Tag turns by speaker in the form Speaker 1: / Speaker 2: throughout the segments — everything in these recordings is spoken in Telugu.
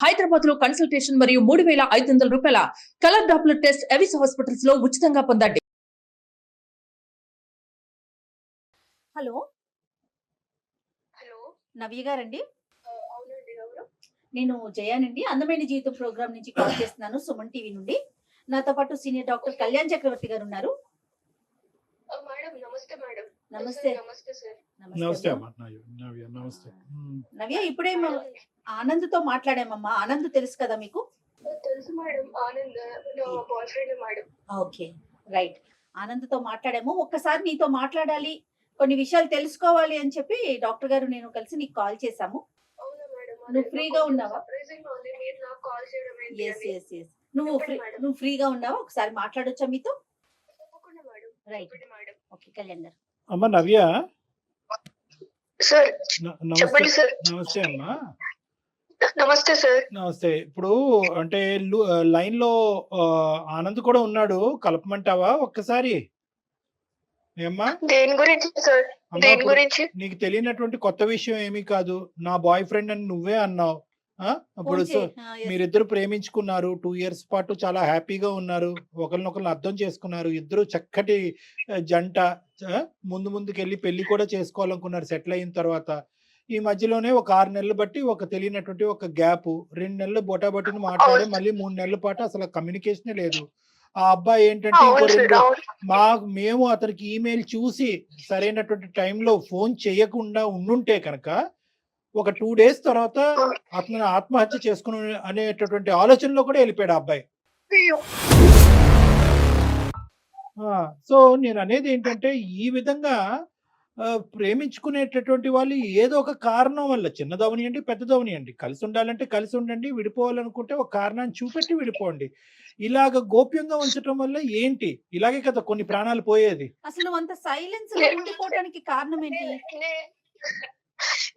Speaker 1: హైదరాబాద్ లో కన్సల్టేషన్ మరియు 3,500 రూపాయల colour Doppler test Avis hospitals లో ఉచితంగా పొందండి.
Speaker 2: Hello
Speaker 3: hello.
Speaker 2: నవ్య గారండి.
Speaker 3: అవునండి. ఎవరు?
Speaker 2: నేను జయానండి. అందమైన జీవితం ప్రోగ్రామ్ నుంచి కాల్ చేస్తున్నాను, సుమన్ టీవీ నుండి. నాతో పాటు సీనియర్ డాక్టర్ కళ్యాణ్ చక్రవర్తి గారు ఉన్నారు.
Speaker 3: మేడం నమస్తే మేడం.
Speaker 2: నమస్తే.
Speaker 3: నమస్తే సార్.
Speaker 4: నమస్తే
Speaker 2: అమ్మా.
Speaker 4: అమ్మా నవ్య నమస్తే.
Speaker 2: నవ్య, ఇప్పుడే ఆనంద్తో మాట్లాడామమ్మా. ఆనంద్ తెలుసు కదా మీకు?
Speaker 3: తెలుసు మేడం. ఆనంద్ నా boyfriend madam.
Speaker 2: Okay, right. ఆనంద్తో మాట్లాడాము. ఒక్కసారి నీతో మాట్లాడాలి, కొన్ని విషయాలు తెలుసుకోవాలి అని చెప్పి డాక్టర్ గారు నేను కలిసి నీకు కాల్ చేశాము.
Speaker 3: అవునా మేడం?
Speaker 2: నువ్వు ఫ్రీగా ఉన్నావా?
Speaker 3: సర్ప్రైజింగ్ గా ఉంది మీరు నాకు కాల్ చేయడం ఏంటి
Speaker 2: ఎస్
Speaker 3: అని.
Speaker 2: ఎస్ ఎస్ నువ్వు ఫ్రీగా ఉన్నావా? ఒకసారి మాట్లాడొచ్చా మీతో?
Speaker 3: తప్పకుండా మేడం.
Speaker 2: రైట్.
Speaker 3: చెప్పండి మేడం.
Speaker 2: ఓకే కళ్యాణ్ గారు.
Speaker 4: అమ్మా నవ్య,
Speaker 3: సార్
Speaker 4: నమస్తే.
Speaker 3: చెప్పండి సార్.
Speaker 4: నమస్తే అమ్మా.
Speaker 3: నమస్తే సార్.
Speaker 4: నమస్తే. ఇప్పుడు అంటే లైన్ లో ఆనంద్ కూడా ఉన్నాడు, కలపమంటావా ఒక్కసారి? ఏమ్మా?
Speaker 3: దేని గురించి సార్?
Speaker 4: అమ్మా,
Speaker 3: దేని
Speaker 4: ఇప్పుడు
Speaker 3: గురించి?
Speaker 4: నీకు తెలియనటువంటి కొత్త విషయం ఏమీ కాదు. నా బాయ్ ఫ్రెండ్ అని నువ్వే అన్నావు. అప్పుడు మీరిద్దరు ప్రేమించుకున్నారు, 2 years పాటు చాలా హ్యాపీగా ఉన్నారు, ఒకరినొకరు అర్థం చేసుకున్నారు, ఇద్దరు చక్కటి జంట. ముందు ముందుకెళ్ళి పెళ్లి కూడా చేసుకోవాలనుకున్నారు సెటిల్ అయిన తర్వాత. ఈ మధ్యలోనే ఒక 6 నెలలు బట్టి ఒక తెలియనటువంటి ఒక గ్యాప్, 2 నెలలు బొటాబొటిని మాట్లాడి మళ్ళీ 3 నెలల పాటు అసలు కమ్యూనికేషనే లేదు. ఆ అబ్బాయి ఏంటంటే మేము అతనికి ఈమెయిల్ చూసి సరైనటువంటి టైంలో ఫోన్ చేయకుండా ఉండుంటే కనుక ఒక 2 days తర్వాత అతను ఆత్మహత్య చేసుకుని అనేటటువంటి ఆలోచనలో కూడా వెళ్ళిపోయాడు ఆ అబ్బాయి. సో నేను అనేది ఏంటంటే, ఈ విధంగా ప్రేమించుకునేటటువంటి వాళ్ళు ఏదో ఒక కారణం వల్ల, చిన్నదవనియండి పెద్దదవనియండి, కలిసి ఉండాలంటే కలిసి ఉండండి, విడిపోవాలనుకుంటే ఒక కారణాన్ని చూపెట్టి విడిపోండి. ఇలాగ గోప్యంగా ఉంచడం వల్ల ఏంటి? ఇలాగే కదా కొన్ని ప్రాణాలు పోయేది.
Speaker 2: అసలు అంత సైలెన్స్ ఉండిపోవడానికి కారణం ఏంటి?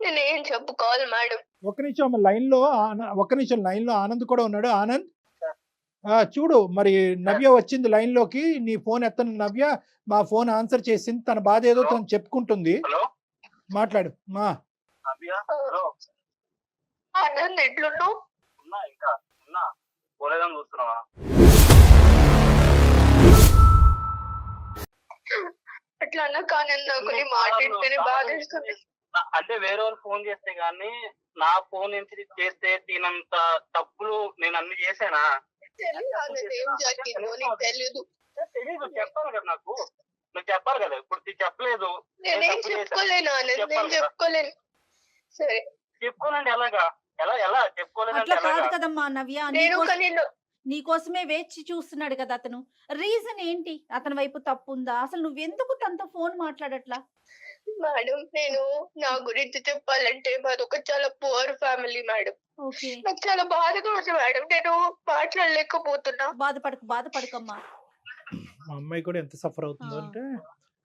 Speaker 3: నేను ఏం చెప్పుకోవాలి మేడం?
Speaker 4: ఒక నిమిషం లైన్ లో ఆనంద్ కూడా ఉన్నాడు. ఆనంద్, చూడు మరి నవ్య వచ్చింది లైన్ లోకి. నీ ఫోన్ ఎత్తను నవ్య, మా ఫోన్ ఆన్సర్ చేసింది. తన బాధ ఏదో తను చెప్పుకుంటుంది. మాట్లాడు.
Speaker 3: ఆనంద్ ఎట్లున్నావు? అట్లా అన్నా కానీ నాకు నీ మాట్లాడితేనే బాధేస్తుంది.
Speaker 5: అంటే వేరే వాళ్ళు ఫోన్ చేస్తే గానీ నా ఫోన్ నుంచి చేస్తే దీనంత తప్పులు నేను అన్ని చేసానా?
Speaker 3: తెలీదు.
Speaker 5: చెప్పాలి కదా నాకు, నువ్వు చెప్పాలి కదా. ఇప్పుడు చెప్పలేదు.
Speaker 3: నేనేం చెప్పుకోలేను ఆనంద్, నేను చెప్పుకోలేను. సరే
Speaker 5: చెప్పుకోనండి. ఎలాగా? ఎలా చెప్పుకోలేదు?
Speaker 2: అట్లా కాదు కదమ్మా నవ్య, నీకోసమే వేచి చూస్తున్నాడు కదా అతను. రీజన్ ఏంటి? అతని వైపు తప్పు ఉందా? అసలు నువ్వెందుకు తనతో ఫోన్ మాట్లాడట్లా?
Speaker 3: మేడం, నేను నా గురించి చెప్పాలంటే మాది ఒక చాలా పువర్ ఫ్యామిలీ మేడం. నాకు చాలా బాధగా ఉంది మేడం, నేను మాట్లాడలేకపోతున్నా.
Speaker 2: బాధపడకమ్మా.
Speaker 4: మా అమ్మాయి కూడా ఎంత సఫర్ అవుతుందో అంటే.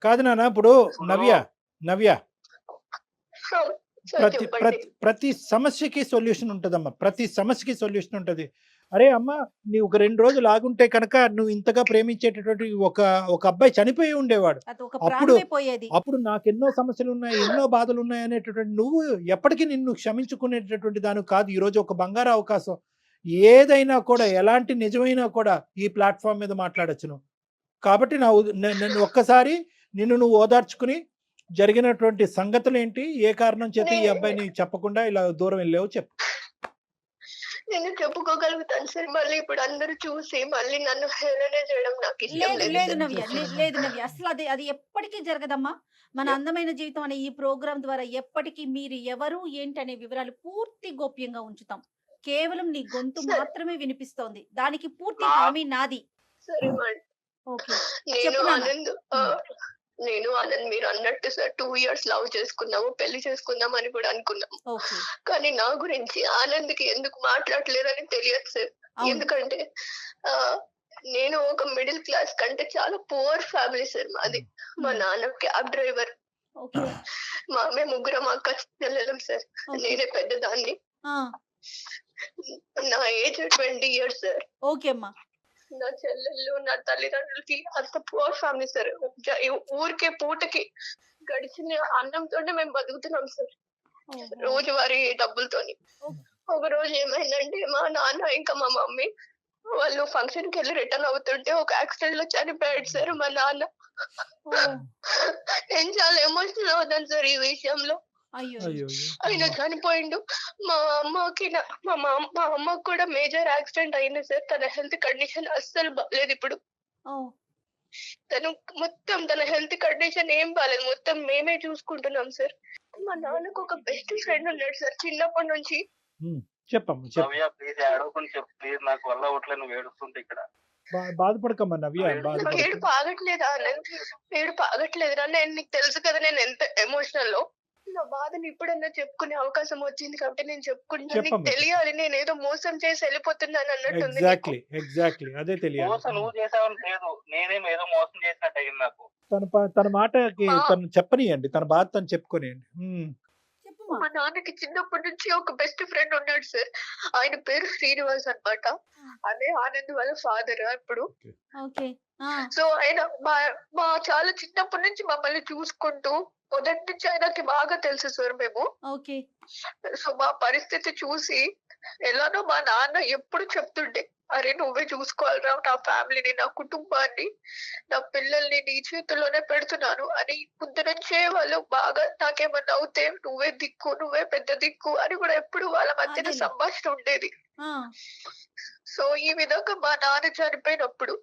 Speaker 4: కాదు నాన్న, ఇప్పుడు నవ్య ప్రతి సమస్యకి సొల్యూషన్ ఉంటదమ్మా. ప్రతి సమస్యకి సొల్యూషన్ ఉంటది. అరే అమ్మ, నీ ఒక 2 రోజులు ఆగుంటే కనుక నువ్వు ఇంతగా ప్రేమించేటటువంటి ఒక అబ్బాయి చనిపోయి ఉండేవాడు. అప్పుడు నాకు ఎన్నో సమస్యలు ఉన్నాయి, ఎన్నో బాధలు ఉన్నాయి అనేటటువంటి నువ్వు ఎప్పటికీ నిన్ను క్షమించుకునేటటువంటి దాని కాదు. ఈ రోజు ఒక బంగారు అవకాశం. ఏదైనా కూడా, ఎలాంటి నిజమైనా కూడా ఈ ప్లాట్ఫామ్ మీద మాట్లాడొచ్చును. కాబట్టి నన్ను ఒక్కసారి నువ్వు ఓదార్చుకుని జరిగినటువంటి సంగతులు ఏంటి, ఏ కారణం చేత ఈ అబ్బాయిని చెప్పకుండా ఇలా దూరం వెళ్ళావు చెప్పు.
Speaker 3: నేను చెప్పుకోగలుగుతాను సార్. మళ్ళీ ఇప్పుడు అందరూ చూసి మళ్ళీ నన్ను హేళన చేయడం నాకు ఇష్టం
Speaker 2: లేదు నవ్య, అసలు అది ఎప్పటికీ జరగదమ్మా. మన అందమైన జీవితం అనే ఈ ప్రోగ్రాం ద్వారా ఎప్పటికీ మీరు ఎవరు ఏంటి అనే వివరాలు పూర్తి గోప్యంగా ఉంచుతాం. కేవలం నీ గొంతు మాత్రమే వినిపిస్తోంది, దానికి పూర్తి హామీ నాది.
Speaker 3: సరే మేడం. నేను ఆనంద్ మీరు అన్నట్టు సార్ 2 years లవ్ చేసుకున్నాము, పెళ్లి చేసుకుందాం అని కూడా అనుకున్నాము. కానీ నా గురించి ఆనంద్కి ఎందుకు మాట్లాడలేరని తెలియదు సార్. ఎందుకంటే నేను ఒక మిడిల్ క్లాస్ కంటే చాలా పువర్ ఫ్యామిలీ సార్ మాది. మా నాన్న క్యాబ్ డ్రైవర్, మేము 3 అక్క చెల్లెలం సార్. నేనే పెద్దదాన్ని. నా ఏజ్ 20 years సార్.
Speaker 2: ఓకే అమ్మా.
Speaker 3: నా చెల్లెళ్ళు, నా తల్లిదండ్రులకి అంత పువర్ ఫ్యామిలీ సార్. ఊరికే పూటకి గడిచిన అన్నంతోనే మేము బతుకుతున్నాం సార్, రోజువారీ డబ్బులతోని. ఒక రోజు ఏమైందంటే మా నాన్న ఇంకా మా మమ్మీ వాళ్ళు ఫంక్షన్ కి వెళ్ళి రిటర్న్ అవుతుంటే ఒక యాక్సిడెంట్ లో చనిపోయాడు సార్ మా నాన్న.
Speaker 2: ఓ
Speaker 3: నేను చాలా ఎమోషనల్ అవుతాను సార్ ఈ విషయంలో.
Speaker 2: అయ్యో
Speaker 4: అయ్యో
Speaker 3: ఆయన చనిపోయిండు. మా మా అమ్మకి కూడా మేజర్ యాక్సిడెంట్ అయింది సార్. తన హెల్త్ కండిషన్ అస్సలు బాగాలేదు ఇప్పుడు.
Speaker 2: ఓ
Speaker 3: తను మొత్తం తన హెల్త్ కండిషన్ ఏం బాగాలేదు, మొత్తం మేమే చూసుకుంటున్నాం సార్. మా నాన్నకు ఒక బెస్ట్ ఫ్రెండ్ ఉన్నాడు సార్ చిన్నప్పటి నుంచి.
Speaker 4: చెప్పమ్మా చెప్పు.
Speaker 5: నవ్య ప్లీజ్ ఏడవకుండా చెప్పు ప్లీజ్, నాకు వల్ల అవట్లేదు నువ్వు ఏడుస్తుంటే ఇక్కడ.
Speaker 4: బాధపడకమ్మా నవ్య,
Speaker 3: నాకు
Speaker 4: బాధపడక.
Speaker 3: ఏడుపు ఆగట్లేదా ఆనంద్? ఏడుపు ఆగట్లేదురా. నేను నీకు తెలుసు కదా నేను ఎంత ఎమోషనల్ లో. నా బాధని ఇప్పుడన్నా చెప్పుకునే అవకాశం వచ్చింది కాబట్టి నేను చెప్పుకుంటున్నాను. నీకు
Speaker 4: చెప్పమ్మా.
Speaker 3: తెలియాలి నేను ఏదో మోసం చేసి వెళ్ళిపోతున్నాను అన్నట్టుంది నీకు.
Speaker 4: ఎగ్జాక్ట్లీ అదే తెలియాలి.
Speaker 5: మోసం నువ్వు చేసావని లేదు, నేనేం ఏదో మోసం చేసినట్టు అయింది నాకు.
Speaker 4: తన మాటకి
Speaker 3: ఆ.
Speaker 4: తను చెప్పనియండి, తన బాధ తను చెప్పుకోనియండి.
Speaker 2: చెప్పుమా.
Speaker 3: మా నాన్నకి చిన్నప్పటి నుంచి ఒక బెస్ట్ ఫ్రెండ్ ఉన్నాడు సార్. ఆయన పేరు శ్రీనివాస్ అన్నమాట. అదే ఆనంద్ వాళ్ళ ఫాదర్ ఇప్పుడు.
Speaker 2: ఓకే
Speaker 3: సో ఆయన మా చాలా చిన్నప్పటి నుంచి మమ్మల్ని చూసుకుంటూ మొదటి నుంచి ఆయనకి బాగా తెలుసు సార్ మేము.
Speaker 2: ఓకే
Speaker 3: సో మా పరిస్థితి చూసి ఎలానో మా నాన్న ఎప్పుడు చెప్తుండే, అరే నువ్వే చూసుకోవాలిరా నా ఫ్యామిలీని, నా కుటుంబాన్ని, నా పిల్లల్ని నీ చేతుల్లోనే పెడుతున్నాను అని. ముందు నుంచే వాళ్ళు బాగా నాకేమన్నా అవుతే నువ్వే దిక్కు, నువ్వే పెద్ద దిక్కు అని కూడా ఎప్పుడు వాళ్ళ మధ్యన
Speaker 2: అదేలే.
Speaker 3: సంభాషణ ఉండేది.
Speaker 2: ఆ,
Speaker 3: సో ఈ విధంగా మా నాన్న చనిపోయినప్పుడు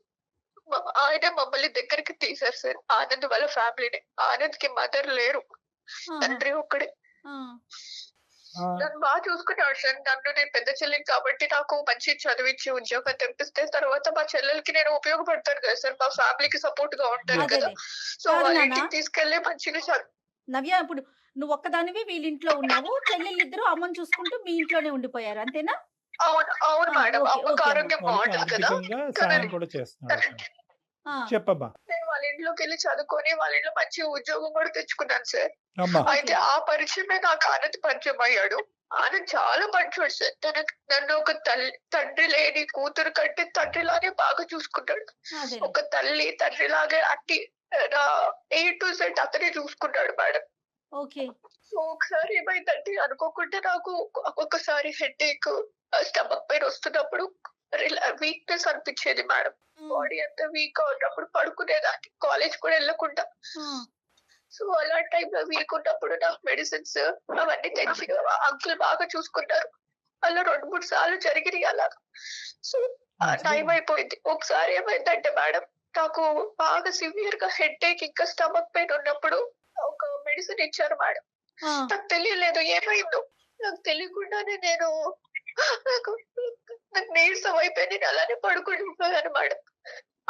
Speaker 3: ఆయన మమ్మల్ని దగ్గరికి తీశారు సార్, ఆనంద్ వాళ్ళ ఫ్యామిలీని. ఆనంద్ కి మదర్ లేరు,
Speaker 2: ఆహా,
Speaker 3: తండ్రి ఒక్కడే.
Speaker 2: ఆ,
Speaker 3: నన్ను బాగా చూసుకున్నాడు సార్. నన్ను నేను పెద్ద చెల్లిని కాబట్టి నాకు మంచి చదివించి ఉద్యోగం తెప్పిస్తే తర్వాత మా చెల్లెలకి నేను ఉపయోగపడతాను కదా సార్, మా ఫ్యామిలీకి సపోర్ట్ గా ఉంటాను కదా.
Speaker 2: అదేలే.
Speaker 3: సో
Speaker 2: కాదు
Speaker 3: వాళ్ళ
Speaker 2: నాన్న.
Speaker 3: ఇంటికి తీసుకెళ్లి మంచిగా
Speaker 2: నవ్య ఇప్పుడు నువ్వు ఒక్కదానివి వీళ్ళ ఇంట్లో ఉన్నావు, చెల్లెళ్ళిద్దరూ అమ్మని చూసుకుంటూ మీ ఇంట్లోనే ఉండిపోయారు అంతేనా?
Speaker 3: అవును అవును
Speaker 2: ఆ,
Speaker 3: మేడం.
Speaker 2: ఓకే,
Speaker 3: అమ్మకి
Speaker 2: ఓకే
Speaker 3: ఆరోగ్యం బాగుంటుంది కదా.
Speaker 4: ఆర్థికంగా సాయం కూడా చేస్తున్నాడు.
Speaker 2: ఆ,
Speaker 4: చెప్పమ్మా.
Speaker 3: నేను వాళ్ళ ఇంట్లోకి వెళ్ళి చదువుకొని వాళ్ళ ఇంట్లో మంచి ఉద్యోగం కూడా తెచ్చుకున్నాను సార్.
Speaker 4: అమ్మా.
Speaker 3: అయితే ఆ పరిచయమే నాకు ఆనంద్ పరిచయం అయ్యాడు. ఆనంద్ చాలా మంచోడు సార్. నన్ను ఒక తండ్రి లేని కూతురు కంటే తండ్రిలాగే బాగా చూసుకుంటాడు.
Speaker 2: అదేలే.
Speaker 3: ఒక తల్లి తండ్రి లాగే అట్టి A to Z అతనే చూసుకున్నాడు మేడం.
Speaker 2: ఓకే
Speaker 3: సో ఒకసారి ఏమైందంటే అనుకోకుండా నాకు ఒక్కొక్కసారి హెడేక్, స్టమక్ పెయిన్ వస్తున్నప్పుడు వీక్నెస్ అనిపించేది మేడం. బాడీ అంతా వీక్ గా ఉన్నప్పుడు పడుకునేదాన్ని, కాలేజ్ కూడా వెళ్ళకుండా.
Speaker 2: ఆ,
Speaker 3: సో అలాంటి టైంలో వీక్ ఉన్నప్పుడు నాకు మెడిసిన్స్ అవన్నీ తెచ్చి అంకుల్ బాగా చూసుకున్నారు. అలా 2-3 సార్లు జరిగినాయి అలాగా. సో టైం అయిపోయింది. ఒకసారి ఏమైందంటే మేడం, నాకు బాగా సివియర్ గా హెడేక్ ఇంకా స్టమక్ పెయిన్ ఉన్నప్పుడు ఒక మెడిసిన్ ఇచ్చారు మేడం.
Speaker 2: ఆ,
Speaker 3: నాకు తెలియలేదు ఏమైందో. నాకు తెలియకుండానే నాకు నీరసం అయిపోయి నేను అలానే పడుకుండిపోయాను మేడం.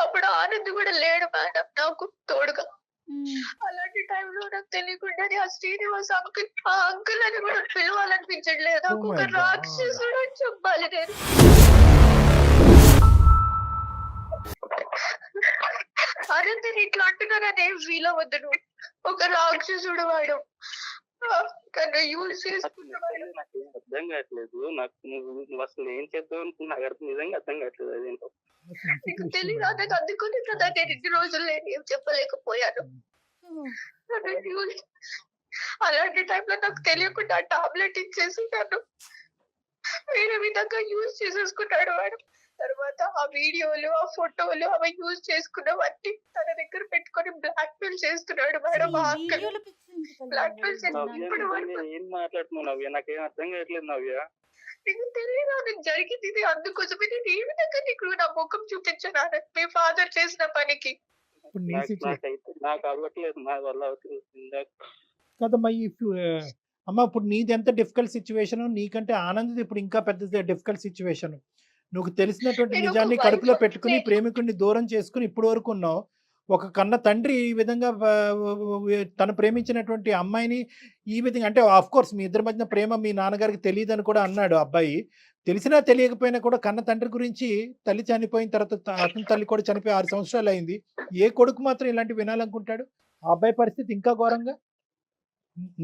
Speaker 3: అప్పుడు ఆనంద్ కూడా లేడు మేడం నాకు తోడుగా.
Speaker 2: ఉమ్,
Speaker 3: అలాంటి టైంలో నాకు తెలియకుండానే ఆ శ్రీనివాస్ అంకుల్, ఆ అంకుల్ అని కూడా పిలవాలనిపించట్లేదు. నాకు
Speaker 4: Oh
Speaker 3: ఒక
Speaker 4: my God.
Speaker 3: రాక్షసుడు అని చెప్పాలి నేను. ఆనంద్ ఇట్లా అంటున్నారని ఏం ఫీల్ అవ్వద్దు నువ్వు. ఒక రాక్షసుడు వాడు, తను యూజ్ చేసుకున్నవాడు.
Speaker 5: నాకు ఏం అర్థం కావట్లేదు. నాకు నువ్వు అసలు ఏం చేద్దాం అనుకున్నా నాకు నిజంగా అర్థం కావట్లేదు. అదేంటో
Speaker 3: నీకు తెలియదు. నాకు అందుకుని కదా నేను ఇన్ని రోజులు నేను ఏం చెప్పలేకపోయాను.
Speaker 2: ఉమ్,
Speaker 3: నన్ను యూజ్ అలాంటి టైంలో నాకు తెలియకుండా టాబ్లెట్ ఇచ్చేసి నన్ను వేరే విధంగా యూజ్ చేసేసుకున్నాడు వాడు. తర్వాత ఆ వీడియోలు, ఆ ఫోటోలు అవి యూజ్ చేసుకున్నవన్నీ తన దగ్గర పెట్టుకొని బ్లాక్ మెయిల్ చేస్తున్నాడు మేడం.
Speaker 2: ఈ
Speaker 3: ఆ అంకుల్
Speaker 2: వీడియోలు పిచ్చి ఎందుకు
Speaker 3: బ్లాక్
Speaker 2: కలగాలి?
Speaker 3: మెయిల్ చేసి
Speaker 5: నవ్య
Speaker 3: ఇప్పుడు
Speaker 5: నిజంగా ఏం మాట్లాడుతున్నావు నవ్య? నాకేం అర్థం కావట్లేదు నవ్య.
Speaker 3: నీకు తెలియదా నాకు జరిగింది ఇది? అందుకోసమే నేను ఏ విధంగా నీకు నా ముఖం చూపించాను మీ ఫాదర్ చేసిన పనికి.
Speaker 4: ఇప్పుడు నీ
Speaker 5: నాకైతే నాకు అవ్వట్లేదు, నా వల్ల అవ్వట్లేదు.
Speaker 4: కదమ్మా అమ్మ, ఇప్పుడు నీది ఎంత డిఫికల్ట్ సిచ్యువేషన్, నీకంటే ఆనంద్ ఇప్పుడు ఇంకా పెద్ద డిఫికల్ట్ సిచ్యువేషన్. నువ్వు తెలిసినటువంటి
Speaker 3: నేను ఒక
Speaker 4: నిజాన్ని
Speaker 3: wife
Speaker 4: కడుపులో పెట్టుకుని
Speaker 3: నేను-
Speaker 4: ప్రేమికుడిని దూరం చేసుకుని ఇప్పుడు వరకు ఉన్నావు. ఒక కన్న తండ్రి ఈ విధంగా తను ప్రేమించినటువంటి అమ్మాయిని ఈ విధంగా, అంటే ఆఫ్ కోర్స్ మీ ఇద్దరి మధ్య ప్రేమ మీ నాన్నగారికి తెలియదని కూడా అన్నాడు అబ్బాయి. తెలిసినా తెలియకపోయినా కూడా కన్న తండ్రి గురించి, తల్లి చనిపోయిన తర్వాత అతని తల్లి కూడా చనిపోయి 6 సంవత్సరాలు అయింది. ఏ కొడుకు మాత్రం ఇలాంటి వినాలనుకుంటాడు? ఆ అబ్బాయి పరిస్థితి ఇంకా ఘోరంగా.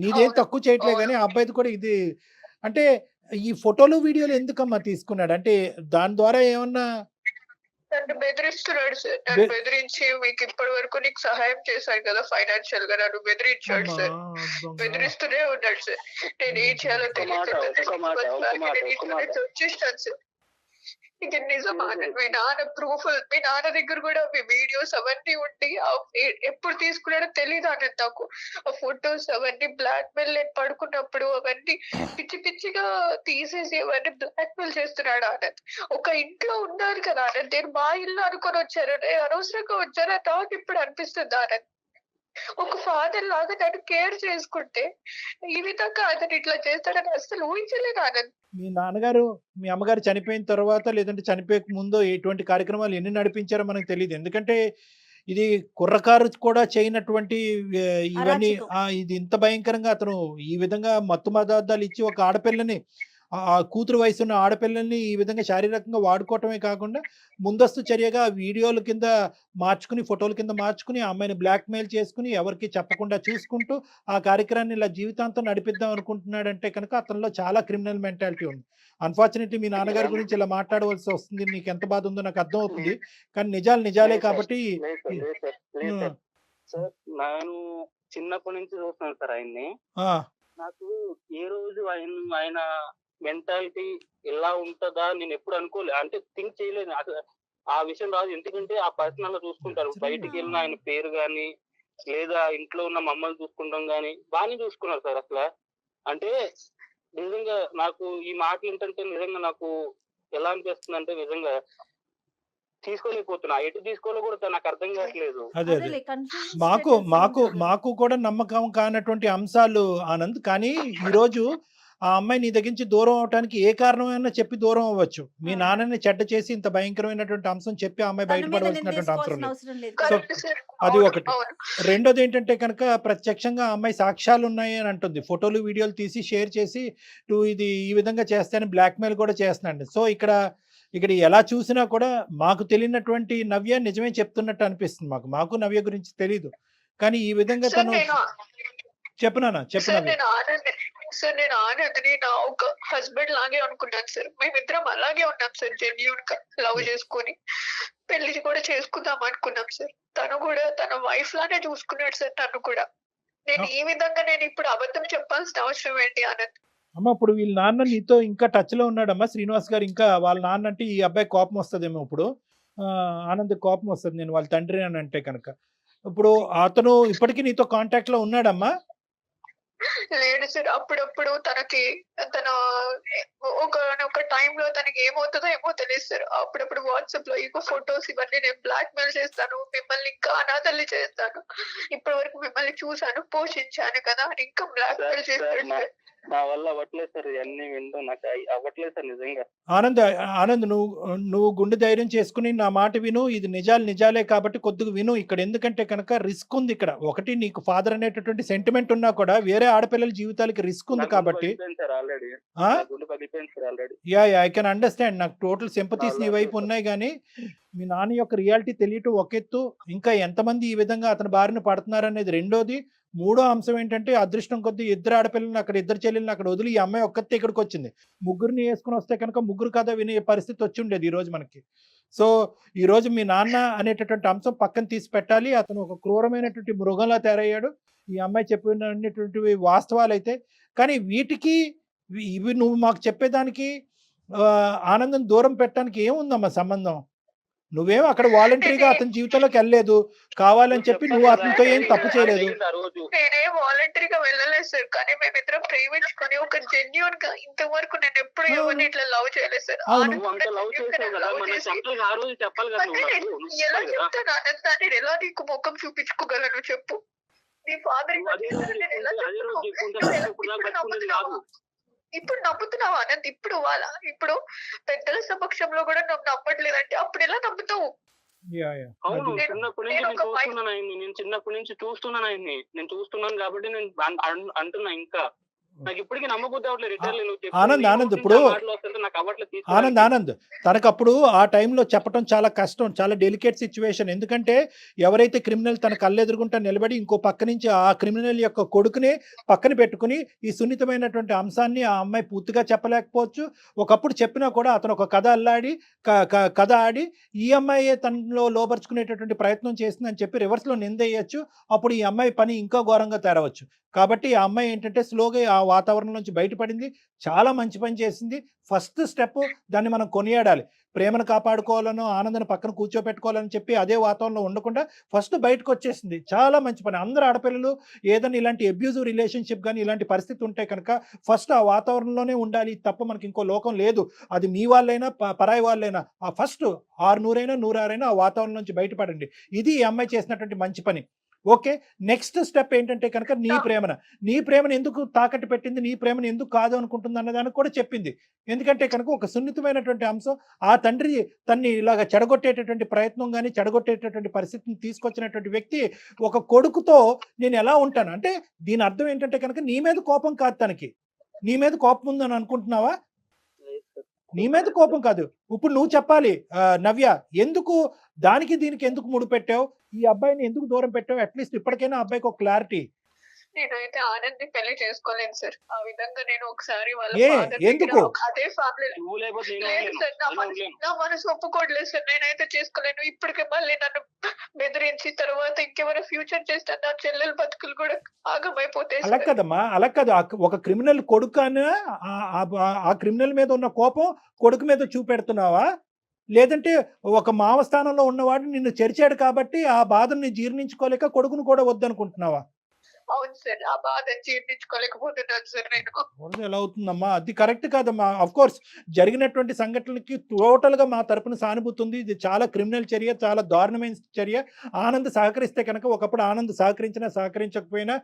Speaker 4: నీదేం
Speaker 3: అవును,
Speaker 4: తక్కువ చేయట్లే
Speaker 3: అవును.
Speaker 4: కానీ ఆ అబ్బాయిది కూడా ఇది. అంటే ఈ ఫోటోలు వీడియోలు ఎందుకమ్మా తీసుకున్నాడు? అంటే దాని ద్వారా ఏమన్నా
Speaker 3: నన్ను బెదిరిస్తున్నాడు సార్. నన్ను బెదిరించి మీకు ఇప్పటి వరకు నీకు సహాయం చేశాను కదా ఫైనాన్షియల్ గా, నన్ను బెదిరించాడు సార్. బెదిరిస్తూనే ఉన్నాడు సార్. నేను ఏం చేయాలో తెలియదు వచ్చేసాను సార్. ఇక నిజమా మీ నాన్న ప్రూఫ్, మీ నాన్న దగ్గర కూడా మీ వీడియోస్ అవన్నీ ఉండి ఎప్పుడు తీసుకున్నాడో తెలియదు అన్నది నాకు. ఆ ఫొటోస్ అవన్నీ బ్లాక్ మెయిల్, నేను పడుకున్నప్పుడు అవన్నీ పిచ్చి పిచ్చిగా తీసేసి అవన్నీ బ్లాక్ మెయిల్ చేస్తున్నాడు అన్నది. ఒక ఇంట్లో ఉన్నారు కదా అన్నది, నేను మా ఇల్లు అనుకొని వచ్చాను, అనవసరంగా వచ్చాను నాకు ఇప్పుడు అనిపిస్తుంది అన్నది. ఒక ఫాదర్ లాగా నన్ను కేర్ చేసుకుంటే ఈ విధంగా అతను ఇట్లా చేస్తాడని అసలు ఊహించలేదు ఆనంద్.
Speaker 4: మీ నాన్నగారు మీ అమ్మగారు చనిపోయిన తర్వాత లేదంటే చనిపోయక ముందు ఎటువంటి కార్యక్రమాలు ఎన్ని నడిపించారో మనకు తెలియదు. ఎందుకంటే ఇది కుర్రకారు కూడా చేయనటువంటి ఇవన్నీ ఇది ఇంత భయంకరంగా అతను ఈ విధంగా మత్తు పదార్థాలు ఇచ్చి ఒక ఆడపిల్లని, ఆ కూతురు వయసున్న ఆడపిల్లల్ని ఈ విధంగా శారీరకంగా వాడుకోవటమే కాకుండా ముందస్తు చర్యగా వీడియోల కింద మార్చుకుని, ఫోటోల కింద మార్చుకుని, ఆ అమ్మాయిని బ్లాక్మెయిల్ చేసుకుని ఎవరికి చెప్పకుండా చూసుకుంటూ ఆ కార్యక్రమాన్ని ఇలా జీవితాంతం నడిపిద్దాం అనుకుంటున్నాడంటే కనుక అతనిలో చాలా క్రిమినల్ మెంటాలిటీ ఉంది. అన్ఫార్చునేట్లీ మీ నాన్నగారి గురించి ఇలా మాట్లాడవలసి వస్తుంది. నీకు ఎంత బాధ ఉందో నాకు అర్థం అవుతుంది. కానీ నిజాలు నిజాలే కాబట్టి
Speaker 5: సార్ నేను చిన్నప్పటి నుంచి చూస్తున్నాను సార్ ఆయన్ని. నాకు ఏ రోజు ఆయన మెంటాలిటీ ఎలా ఉంటుందా నేను ఎప్పుడు అనుకోలేదు, అంటే థింక్ చేయలేదు. ఆ విషయం రాదు, ఎందుకంటే ఆ పర్సనల్ గా చూసుకుంటారు. బయటికి వెళ్ళిన ఆయన పేరు గాని లేదా ఇంట్లో ఉన్న మమ్మల్ని చూసుకుంటాం గాని బాగానే చూసుకున్నారు సార్. అసలు అంటే నిజంగా నాకు ఈ మాటలు ఏంటంటే నిజంగా నాకు ఎలా అనిపిస్తుంది అంటే నిజంగా తీసుకోలేకపోతున్నా, ఎటు తీసుకోవాలో కూడా నాకు అర్థం కావట్లేదు.
Speaker 4: అదే మాకు మాకు మాకు కూడా నమ్మకం కానటువంటి అంశాలు ఆనంద్. కానీ ఈరోజు ఆ అమ్మాయి నీ దగ్గర నుంచి దూరం అవడానికి ఏ కారణమైనా చెప్పి దూరం అవ్వచ్చు. మీ నాన్నని చెడ్డ చేసి ఇంత భయంకరమైనటువంటి అంశం చెప్పి ఆ అమ్మాయి బయటపడవలసినటువంటి అవసరం లేదు. సో అది ఒకటి. రెండోది ఏంటంటే కనుక ప్రత్యక్షంగా ఆ అమ్మాయి సాక్ష్యాలు ఉన్నాయి అని అంటుంది. ఫోటోలు వీడియోలు తీసి షేర్ చేసి ఇది ఈ విధంగా చేస్తానని బ్లాక్మెయిల్ కూడా చేస్తున్నాడు. సో ఇక్కడ ఎలా చూసినా కూడా మాకు తెలియనటువంటి నవ్య నిజమే చెప్తున్నట్టు అనిపిస్తుంది. మాకు నవ్య గురించి తెలీదు. కానీ ఈ విధంగా తను చెప్పనా
Speaker 3: సార్, నేను ఆనందని నా ఒక హస్బెండ్ లాగే అనుకున్నాను సార్. మేమిద్దరం అలాగే ఉన్నాం సార్, జెన్యూన్ గా లవ్ చేసుకుని పెళ్లి కూడా చేసుకుందాం అనుకున్నాం సార్. తను కూడా తన వైఫ్ లానే చూసుకున్నాడు సార్ నన్ను కూడా. నేను ఈ విధంగా నేను ఇప్పుడు అబద్ధం చెప్పాల్సిన అవసరం ఏంటి ఆనంద్?
Speaker 4: అమ్మ, ఇప్పుడు వీళ్ళ నాన్న నీతో ఇంకా టచ్ లో ఉన్నాడమ్మా శ్రీనివాస్ గారు? ఇంకా వాళ్ళ నాన్న అంటే ఈ అబ్బాయి కోపం వస్తుందేమో. ఇప్పుడు ఆనంద్ కోపం వస్తుంది నేను వాళ్ళ తండ్రి అని అంటే కనుక. ఇప్పుడు అతను ఇప్పటికీ నీతో కాంటాక్ట్ లో ఉన్నాడమ్మా?
Speaker 3: లేడు సార్. అప్పుడప్పుడు తన ఒక టైంలో తనకి ఏమవుతుందో ఏమో తెలియదు సార్. అప్పుడప్పుడు వాట్సాప్ లో ఇంకో ఫొటోస్ ఇవన్నీ నేను బ్లాక్ మెయిల్ చేస్తాను, మిమ్మల్ని ఇంకా అనాథల్ని చేస్తాను, ఇప్పటి వరకు మిమ్మల్ని చూసాను పోషించాను కదా అని ఇంకా బ్లాక్ మెయిల్ చేస్తాడు.
Speaker 5: నా వల్ల అవ్వట్లేదు సార్, ఇవన్నీ వింటూ నాకు అవ్వట్లేదు సార్ నిజంగా.
Speaker 4: ఆనంద్ నువ్వు గుండె ధైర్యం చేసుకుని నా మాట విను. ఇది నిజాలే కాబట్టి కొద్దిగా విను. ఇక్కడ ఎందుకంటే కనుక రిస్క్ ఉంది. ఇక్కడ ఒకటి, నీకు ఫాదర్ అనేటటువంటి సెంటిమెంట్ ఉన్నా కూడా వేరే ఆడపిల్లల జీవితాలకి రిస్క్ ఉంది కాబట్టి. I can understand. నాకు టోటల్ సింపతీస్ నీ వైపు ఉన్నాయి. కానీ మీ నాన్న యొక్క రియాలిటీ తెలియటం ఒక ఎత్తు, ఇంకా ఎంతమంది ఈ విధంగా అతని బారిన పడుతున్నారు అనేది రెండోది. మూడో అంశం ఏంటంటే అదృష్టం కొద్దీ ఇద్దరు ఆడపిల్లల్ని అక్కడ, ఇద్దరు చెల్లెల్ని అక్కడ వదిలి ఈ అమ్మాయి ఒక్కతే ఇక్కడికి వచ్చింది. ముగ్గురిని వేసుకుని వస్తే కనుక ముగ్గురు కథ వినే పరిస్థితి వచ్చి ఉండేది ఈ రోజు మనకి. సో ఈ రోజు మీ నాన్న అనేటటువంటి అంశం పక్కన తీసి పెట్టాలి. అతను ఒక క్రూరమైనటువంటి మృగంలా తయారయ్యాడు. ఈ అమ్మాయి చెప్పినటువంటివి వాస్తవాలు అయితే. కానీ ఇవి నువ్వు మాకు చెప్పేదానికి ఆనందం దూరం పెట్టడానికి ఏముందమ్మా సంబంధం? నువ్వేం అక్కడ వాలంటరీగా అతని జీవితంలోకి వెళ్ళలేదు, కావాలని చెప్పి నువ్వు అతనితో ఏం తప్పు చేయలేదు.
Speaker 3: నేనేం వాలంటరీగా వెళ్ళలేదు సార్. కానీ మేమిద్దరం ప్రేమించుకొని ఒక జెన్యూన్ గా ఇంతవరకు నేను ఎప్పుడు ఎవరిని ఇట్లా లవ్ చేయలేదు సార్. ఎలా చెప్తాను ఆనంద్? నేను ఎలా నీకు ముఖం చూపించుకోగలను చెప్పు? నీ ఫాదర్ ఇప్పుడు నమ్ముతున్నావు ఆనంద్? ఇప్పుడు పెద్దల సమక్షంలో కూడా నువ్వు నమ్మట్లేదంటే అప్పుడు ఎలా నమ్ముతావు?
Speaker 5: అవును, చిన్నప్పటి నుంచి చూస్తున్నాను ఆయన్ని. నేను చూస్తున్నాను కాబట్టి నేను అంటున్నా ఇంకా నాకు ఇప్పటికీ నమ్మబుద్ధి అవ్వట్లేదు. రిటర్న్
Speaker 4: ఆనంద్ ఇప్పుడు
Speaker 5: నాకు అవ్వట్లేదు.
Speaker 4: ఆనంద్ తనకు అప్పుడు ఆ టైంలో చెప్పడం చాలా కష్టం, చాలా డెలికేట్ సిచ్యువేషన్. ఎందుకంటే ఎవరైతే క్రిమినల్ తన కళ్ళెదురుగుంటా నిలబడి ఇంకో పక్క నుంచి ఆ క్రిమినల్ యొక్క కొడుకునే పక్కన పెట్టుకుని ఈ సున్నితమైనటువంటి అంశాన్ని ఆ అమ్మాయి పూర్తిగా చెప్పలేకపోవచ్చు. ఒకప్పుడు చెప్పినా కూడా అతను ఒక కథ అల్లాడి కథ ఆడి ఈ అమ్మాయి తనలో లోపరుచుకునేటటువంటి ప్రయత్నం చేసిందని చెప్పి రివర్స్లో నిందేయచ్చు. అప్పుడు ఈ అమ్మాయి పని ఇంకా ఘోరంగా తేరవచ్చు. కాబట్టి ఆ అమ్మాయి ఏంటంటే స్లోగా ఆ వాతావరణం నుంచి బయటపడింది. చాలా మంచి పని చేసింది. ఫస్ట్ స్టెప్ దాన్ని మనం కొనియాడాలి. ప్రేమను కాపాడుకోవాలనో ఆనందాన్ని పక్కన కూర్చోపెట్టుకోవాలని చెప్పి అదే వాతావరణంలో ఉండకుండా ఫస్ట్ బయటకు వచ్చేసింది. చాలా మంచి పని. అందరు ఆడపిల్లలు ఏదైనా ఇలాంటి అబ్యూజివ్ రిలేషన్షిప్ కానీ ఇలాంటి పరిస్థితి ఉంటే కనుక ఫస్ట్ ఆ వాతావరణంలోనే ఉండాలి తప్ప మనకి ఇంకో లోకం లేదు. అది మీ వాళ్ళైనా పరాయి వాళ్ళైనా ఆ ఫస్ట్ 600 106 ఆ వాతావరణం నుంచి బయటపడండి. ఇది ఈ అమ్మాయి చేసినటువంటి మంచి పని. ఓకే, నెక్స్ట్ స్టెప్ ఏంటంటే కనుక నీ ప్రేమను ఎందుకు తాకట్టు పెట్టింది, నీ ప్రేమను ఎందుకు కాదు అనుకుంటుంది అన్నదానికి కూడా చెప్పింది. ఎందుకంటే కనుక ఒక సున్నితమైనటువంటి అంశం, ఆ తండ్రి తన్ని ఇలాగ చెడగొట్టేటటువంటి ప్రయత్నం కానీ చెడగొట్టేటటువంటి పరిస్థితిని తీసుకొచ్చినటువంటి వ్యక్తి ఒక కొడుకుతో నేను ఎలా ఉంటాను అంటే దీని అర్థం ఏంటంటే కనుక నీ మీద కోపం కాదు, తనకి నీ మీద కోపం ఉందని అనుకుంటున్నావా? నీ మీద కోపం కాదు. ఇప్పుడు నువ్వు చెప్పాలి నవ్య, ఎందుకు దానికి దీనికి ఎందుకు ముడిపెట్టావు, ఈ అబ్బాయిని ఎందుకు దూరం పెట్టావు? అట్లీస్ట్ ఇప్పటికైనా అబ్బాయికి ఒక క్లారిటీ.
Speaker 3: నేనైతే ఆనంద్ ని పెళ్లి చేసుకోలేను సార్. ఆ విధంగా నేను ఒకసారి వాళ్ళ
Speaker 4: ఎందుకు
Speaker 3: అదే ఫ్యామిలీ నా మనసు ఒప్పుకోవట్లేదు సార్. నేనైతే చేసుకోలేను. ఇప్పటికే మళ్ళీ నన్ను బెదిరించి తర్వాత ఇంకెవరో ఫ్యూచర్ చేస్తాను. నా చెల్లెల బతుకులు కూడా ఆగమైపోతాయి.
Speaker 4: అలా కదమ్మా, అలా కాదు. ఒక క్రిమినల్ కొడుకు అని ఆ క్రిమినల్ మీద ఉన్న కోపం కొడుకు మీద చూపెడుతున్నావా? లేదంటే ఒక మావ స్థానంలో ఉన్నవాడు నిన్ను చెరిచాడు కాబట్టి ఆ బాధని జీర్ణించుకోలేక కొడుకును కూడా వద్దనుకుంటున్నావా?
Speaker 3: అవును సార్, ఆ బాధ జీర్ణించుకోలేకపోతున్నాను సార్ నేను.
Speaker 4: ఎలా అవుతుందమ్మా? అది కరెక్ట్ కాదమ్మా. అఫ్ కోర్స్ జరిగినటువంటి సంఘటనలకి టోటల్ గా మా తరపున సానుభూతి ఉంది. ఇది చాలా క్రిమినల్ చర్య, చాలా దారుణమైన చర్య. ఆనంద్ సహకరిస్తే కనుక, ఒకప్పుడు ఆనంద్ సహకరించినా సహకరించకపోయినా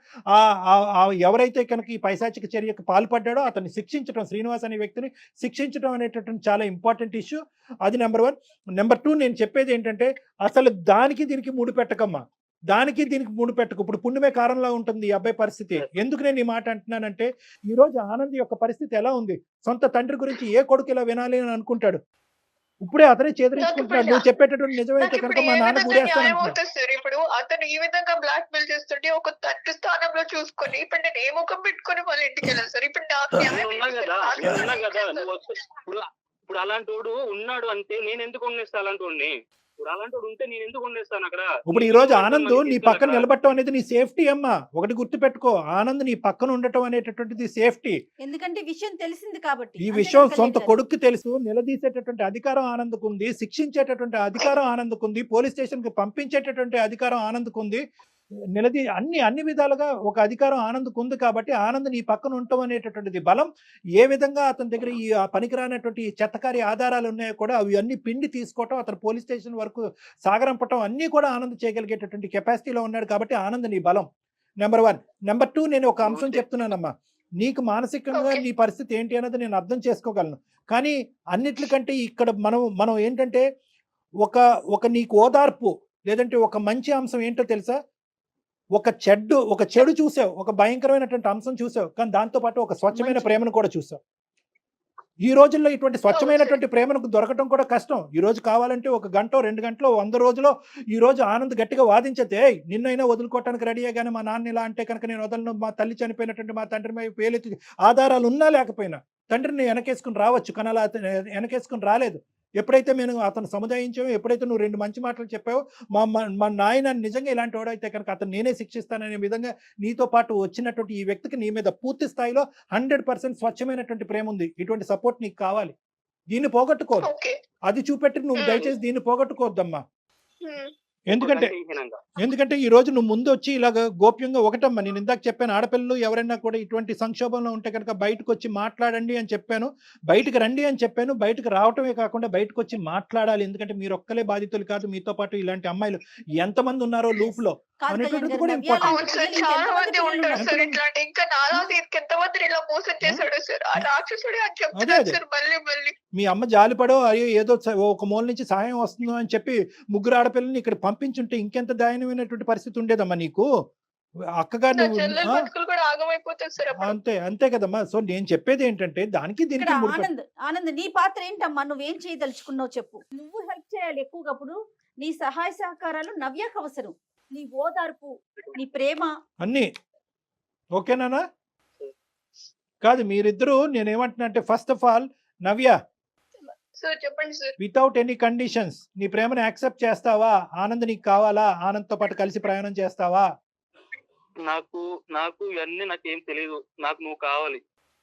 Speaker 4: ఎవరైతే కనుక ఈ పైశాచిక చర్యకు పాల్పడ్డాడో అతన్ని శిక్షించడం, శ్రీనివాస్ అనే వ్యక్తిని శిక్షించడం అనేటటువంటి చాలా ఇంపార్టెంట్ ఇష్యూ. అది నెంబర్ 1. నెంబర్ 2, నేను చెప్పేది ఏంటంటే అసలు దానికి దీనికి ముడిపెట్టకమ్మా. దానికి దీనికి ముడిపెట్టకు. ఇప్పుడు పుణ్యమే కారణంలా ఉంటుంది ఈ అబ్బాయి పరిస్థితి. ఎందుకు నేను ఈ మాట అంటున్నానంటే ఈ రోజు ఆనంద్ యొక్క పరిస్థితి ఎలా ఉంది? సొంత తండ్రి గురించి ఏ కొడుకు ఇలా వినాలి అని అనుకుంటాడు? ఇప్పుడే అతనే చేదరించుకుంటున్నాడు. నువ్వు చెప్పేటటువంటి నిజమైతే కనుక మా నాన్న గురేస్తాను.
Speaker 3: సార్ ఇప్పుడు అతను ఈ విధంగా బ్లాక్ మెయిల్ చేస్తుంటే ఒక తండ్రి స్థానంలో చూసుకొని ఇప్పుడు నేను ఏ ముఖం పెట్టుకొని వాళ్ళ ఇంటికి వెళ్ళాను సార్. ఇప్పుడు
Speaker 5: ఇప్పుడు అలాంటి వాడు ఉన్నాడు అంటే నేను ఎందుకు ఉండేస్తా? అలాంటి వాడిని ఉంటే నేను ఎందుకు ఉండేస్తాను అక్కడ?
Speaker 4: ఇప్పుడు ఈ రోజు ఆనంద్ నీ పక్కన నిలబడటం అనేది నీ సేఫ్టీ అమ్మా. ఒకటి గుర్తు పెట్టుకో, ఆనంద్ నీ పక్కన ఉండటం అనేటటువంటిది సేఫ్టీ.
Speaker 2: ఎందుకంటే విషయం తెలిసింది కాబట్టి.
Speaker 4: ఈ విషయం సొంత కొడుకు తెలుసు. నిలదీసేటటువంటి అధికారం ఆనంద్కు ఉంది, శిక్షించేటటువంటి అధికారం ఆనంద్కు ఉంది, పోలీస్ స్టేషన్ కి పంపించేటటువంటి అధికారం ఆనంద్కు ఉంది. అన్ని విధాలుగా ఒక అధికారం ఆనంద్కు ఉంది. కాబట్టి ఆనంద్ నీ పక్కన ఉండటం అనేటటువంటిది బలం. ఏ విధంగా అతని దగ్గర ఈ పనికిరానటువంటి చెత్తకారి ఆధారాలు ఉన్నాయో కూడా అవి అన్ని పిండి తీసుకోవటం, అతను పోలీస్ స్టేషన్ వరకు సాగరంపటం అన్నీ కూడా ఆనంద్ చేయగలిగేటటువంటి కెపాసిటీలో ఉన్నాడు. కాబట్టి ఆనంద్ నీ బలం నెంబర్ 1. నెంబర్ 2, నేను ఒక అంశం చెప్తున్నానమ్మా. నీకు మానసికంగా నీ పరిస్థితి ఏంటి అన్నది నేను అర్థం చేసుకోగలను. కానీ అన్నిట్లకంటే ఇక్కడ మనం ఏంటంటే ఒక నీకు ఓదార్పు లేదంటే ఒక మంచి అంశం ఏంటో తెలుసా? ఒక చెడు చూసావు, ఒక భయంకరమైనటువంటి అంశం చూసావు, కానీ దాంతోపాటు ఒక స్వచ్ఛమైన ప్రేమను కూడా చూసావు. ఈ రోజుల్లో ఇటువంటి స్వచ్ఛమైనటువంటి ప్రేమను దొరకటం కూడా కష్టం. ఈ రోజు కావాలంటే 1 గంట 2 గంటలో 100 రోజులో ఈ రోజు ఆనంద్ గట్టిగా వాదించతే నిన్నైనా వదులుకోవటానికి రెడీయే, కానీ మా నాన్న ఇలా అంటే కనుక నేను వదలను, మా తల్లి చనిపోయినటువంటి మా తండ్రి మీద పేలెత్తి ఆధారాలు ఉన్నా లేకపోయినా తండ్రిని వెనకేసుకుని రావచ్చు, కానీ అలా వెనకేసుకుని రాలేదు. ఎప్పుడైతే మేము అతను సముదాయించావో, ఎప్పుడైతే నువ్వు 2 మంచి మాటలు చెప్పావో, మా నాయన నిజంగా ఇలాంటి వాడైతే కనుక అతను నేనే శిక్షిస్తాననే విధంగా నీతో పాటు వచ్చినటువంటి ఈ వ్యక్తికి నీ మీద పూర్తి స్థాయిలో 100% స్వచ్ఛమైనటువంటి ప్రేమ ఉంది. ఇటువంటి సపోర్ట్ నీకు కావాలి. దీన్ని పోగొట్టుకోవద్దు. అది చూపెట్టి నువ్వు దయచేసి దీన్ని పోగొట్టుకోవద్దమ్మా. ఎందుకంటే ఈ రోజు నువ్వు ముందు వచ్చి ఇలాగ గోప్యంగా ఒకటమ్మా, నేను ఇందాక చెప్పాను, ఆడపిల్లలు ఎవరైనా కూడా ఇటువంటి సంక్షోభంలో ఉంటే కనుక బయటకు వచ్చి మాట్లాడండి అని చెప్పాను, బయటకు రండి అని చెప్పాను. బయటకు రావటమే కాకుండా బయటకు వచ్చి మాట్లాడాలి. ఎందుకంటే మీరు ఒక్కలే బాధితులు కాదు, మీతో పాటు ఇలాంటి అమ్మాయిలు ఎంతమంది ఉన్నారో లూప్ లో అనేటువంటిది కూడా ఇంపార్టెంట్. మీ అమ్మ జాలిపడో అయ్యో ఏదో ఒక మూల నుంచి సహాయం వస్తుందో అని చెప్పి 3 ఆడపిల్లల్ని ఇక్కడ పంపించుంటే ఇంకెంత దయనీయమైనటువంటి పరిస్థితి ఉండేదమ్మా నీకు. అక్కగా
Speaker 3: నా
Speaker 4: నువ్వు
Speaker 3: చెల్లెలు బతుకులు కూడా ఆగమైపోతుంది సార్ అప్పుడు.
Speaker 4: అంతే కదమ్మా. సో నేను చెప్పేది ఏంటంటే దానికి
Speaker 2: ఇక్కడ
Speaker 4: దీనికి ముడిపెట్టు.
Speaker 2: ఆనంద్ నీ పాత్ర ఏంటమ్మా? నువ్వేం చేయదలుచుకున్నావు చెప్పు. నువ్వు హెల్ప్ చేయాలి ఎక్కువగా. అప్పుడు నీ సహాయ సహకారాలు నవ్యకు అవసరం. నీ ఓదార్పు, నీ ప్రేమ.
Speaker 4: అన్నీ ఓకేనా? కాదు మీరిద్దరూ నేనేమంటున్నా అంటే first of all Navya,
Speaker 3: sir చెప్పండి సార్.
Speaker 4: వితౌట్ ఎనీ కండిషన్స్ నీ ప్రేమను యాక్సెప్ట్ చేస్తావా? ఆనంద్ నీకు కావాలా? ఆనంద్తో పాటు కలిసి ప్రయాణం చేస్తావా?
Speaker 5: నాకు ఇవన్నీ నాకేం తెలియదు. నాకు నువ్వు కావాలి.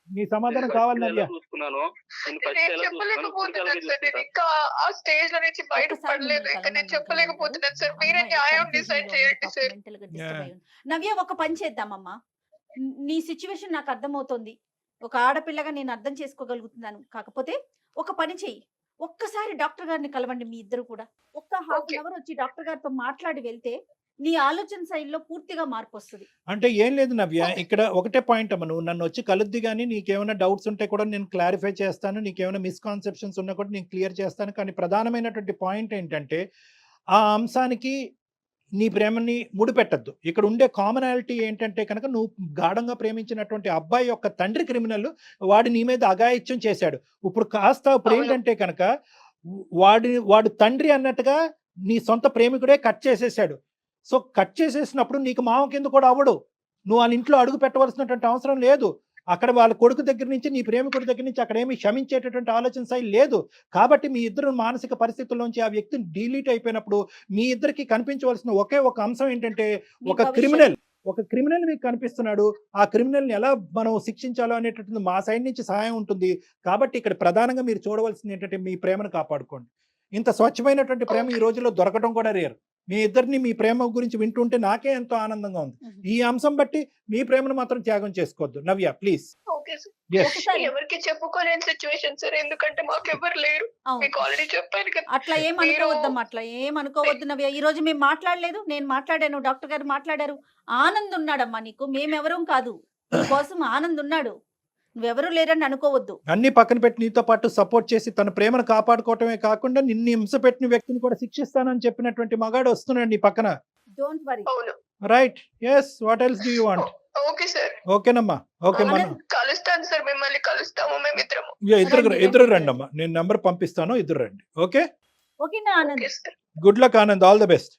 Speaker 4: నీ సమాధానం కావాలి నవ్య.
Speaker 5: చూసుకున్నాను
Speaker 3: నేను చెప్పలేకపోతున్నాను సార్. నేను ఇంకా ఆ స్టేజ్ లో నుంచి బయట పడలేదు. ఇంకా నేను చెప్పలేకపోతున్నాను సార్. మీరే న్యాయం డిసైడ్ చేయండి సార్.
Speaker 2: నవ్య, ఒక పని చేద్దామమ్మా. నీ సిచ్యువేషన్ నాకు అర్థమవుతోంది. ఒక ఆడపిల్లగా నేను అర్థం చేసుకోగలుగుతున్నాను. కాకపోతే ఒక పని చెయ్యి, ఒక్కసారి డాక్టర్ గారిని కలవండి. మీ ఇద్దరు కూడా ఒక్క హాఫ్ అన్ అవర్ వచ్చి డాక్టర్ గారితో మాట్లాడి వెళ్తే నీ ఆలోచన శైలిలో పూర్తిగా మార్పు వస్తుంది.
Speaker 4: అంటే ఏం లేదు నవ్య, ఇక్కడ ఒకటే పాయింట్ అమ్మ, నువ్వు నన్ను వచ్చి కలుద్ది కానీ నీకేమైనా డౌట్స్ ఉంటే కూడా నేను క్లారిఫై చేస్తాను, నీకేమైనా మిస్కాన్సెప్షన్స్ ఉన్నా కూడా నేను క్లియర్ చేస్తాను. కానీ ప్రధానమైనటువంటి పాయింట్ ఏంటంటే ఆ అంశానికి నీ ప్రేమని ముడిపెట్టద్దు. ఇక్కడ ఉండే కామనాలిటీ ఏంటంటే కనుక నువ్వు గాఢంగా ప్రేమించినటువంటి అబ్బాయి యొక్క తండ్రి క్రిమినల్, వాడు నీ మీద అఘాయిత్యం చేశాడు. ఇప్పుడు ఇప్పుడు ఏంటంటే కనుక వాడు తండ్రి అన్నట్టుగా నీ సొంత ప్రేమికుడే కట్ చేసేసాడు. సో కట్ చేసేసినప్పుడు నీకు మామ కింద కూడా అవ్వడు. నువ్వు వాళ్ళ ఇంట్లో అడుగు పెట్టవలసినటువంటి అవసరం లేదు. అక్కడ వాళ్ళ కొడుకు దగ్గర నుంచి నీ ప్రేమికుడి దగ్గర నుంచి అక్కడ ఏమి క్షమించేటటువంటి ఆలోచన శైలి లేదు. కాబట్టి మీ ఇద్దరు మానసిక పరిస్థితుల్లోంచి ఆ వ్యక్తిని డిలీట్ అయిపోయినప్పుడు మీ ఇద్దరికి కనిపించవలసిన ఒకే ఒక అంశం ఏంటంటే ఒక క్రిమినల్ మీకు కనిపిస్తున్నాడు. ఆ క్రిమినల్ని ఎలా మనం శిక్షించాలో అనేటటువంటి మా సైడ్ నుంచి సహాయం ఉంటుంది. కాబట్టి ఇక్కడ ప్రధానంగా మీరు చూడవలసింది ఏంటంటే మీ ప్రేమను కాపాడుకోండి. ఇంత స్వచ్ఛమైనటువంటి ప్రేమ ఈ రోజుల్లో దొరకడం కూడా రేర్. మీ ఇద్దరిని మీ ప్రేమ గురించి వింటుంటే నాకే ఎంతో ఆనందంగా ఉంది. ఈ అంశం బట్టి మీ ప్రేమను మాత్రం త్యాగం చేసుకోవద్దు నవ్య, ప్లీజ్.
Speaker 3: Okay sir. ఎవరికి చెప్పుకోలేని సిచ్యువేషన్ సార్. ఎందుకంటే మాకు ఎవరు లేరు. మీకు ఆల్రెడీ చెప్పాను కదా.
Speaker 2: అట్లా ఏమనుకోవద్దమ్మా, అట్లా ఏమనుకోవద్దు నవ్య. ఈ రోజు మేము మాట్లాడలేదు, నేను మాట్లాడాను, డాక్టర్ గారు మాట్లాడారు. ఆనంద్ ఉన్నాడమ్మా నీకు, మేమెవరం కాదు. నీకోసం ఆనంద్ ఉన్నాడు, నువ్వెవరూ లేరని అనుకోవద్దు.
Speaker 4: అన్ని పక్కన పెట్టి నీతో పాటు సపోర్ట్ చేసి తన ప్రేమను కాపాడుకోవటమే కాకుండా నిన్ను హింస పెట్టిన వ్యక్తిని కూడా శిక్షిస్తానని చెప్పినటువంటి మగాడు వస్తున్నాడు నీ పక్కన.
Speaker 2: Don't worry.
Speaker 4: Right? yes, what else do you want?
Speaker 3: Okay sir.
Speaker 4: ఓకేనమ్మా. ఓకే, మనం
Speaker 3: కలుస్తాను సార్. మిమ్మల్ని కలుస్తాము మేమిద్దరము.
Speaker 4: ఇద్దరు రండి అమ్మా, నేను నెంబర్ పంపిస్తాను, ఇద్దరు రండి. ఓకే
Speaker 2: ఓకేనా Anand?
Speaker 4: Good luck Anand, all the best.